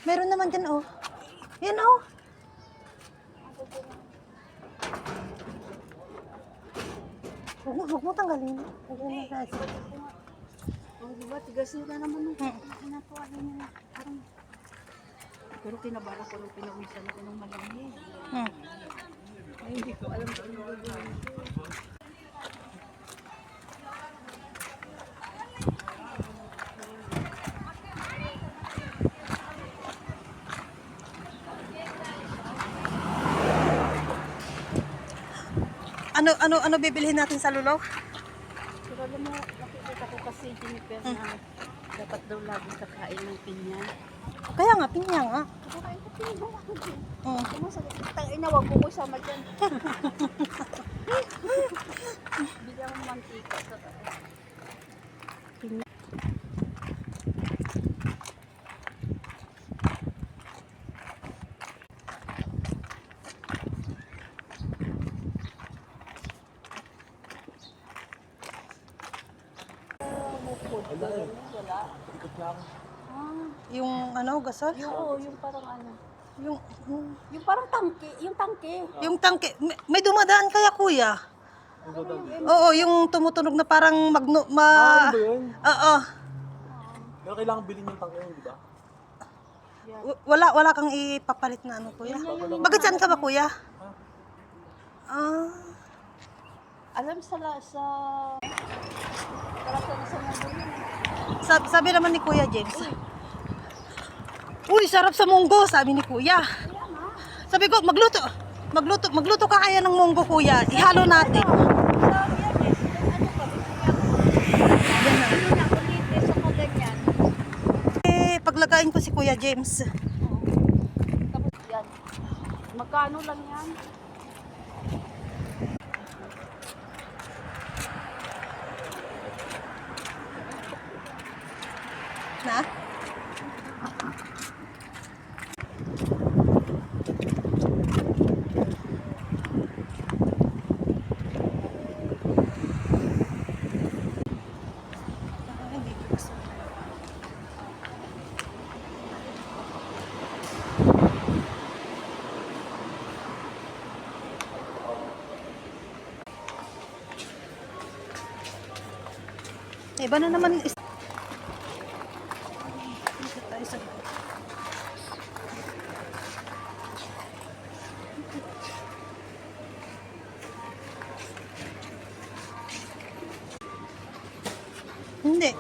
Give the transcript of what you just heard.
Meron naman dyan, oh. Yan, oh. Huwag mo tanggalin. Oh, diba? Tigas nila naman nung pinatuwa nila. Pero kinabara ko nung pinawisan ko ng malamig. Ay, hindi ko alam kung ano gagawin ko. Ano bibilhin natin sa Lulaw? Pero alam mo, nakikita ko kasi Jennifer na dapat daw lagi kakain ng pinya. Kaya nga, pinya nga. Kakain ko pinya ako din. Oh. Tangina, wag ko ko sama dyan. Bili akong mantika sa pinya. Wala. Yung gasol? Yung parang ano. Yung Yung parang tangke. yung tangke. May dumadaan kaya, kuya? Oo, yung tumutunog na parang Ano ba yun? Oo. Pero kailangan bilhin yung tangke yun, di ba? Wala kang ipapalit na kuya? Bakit saan ka ba, kuya? Ah. Alam sa para sa mundo yun. Sabi naman ni Kuya James. Uy, sarap sa munggo, sabi ni Kuya. Sabi ko, magluto ka kaya ng munggo, Kuya. Ihalo natin. Paglagayin ko si Kuya James. Tapos yan. Magkano lang yan? Na? Iba na naman. Hindi.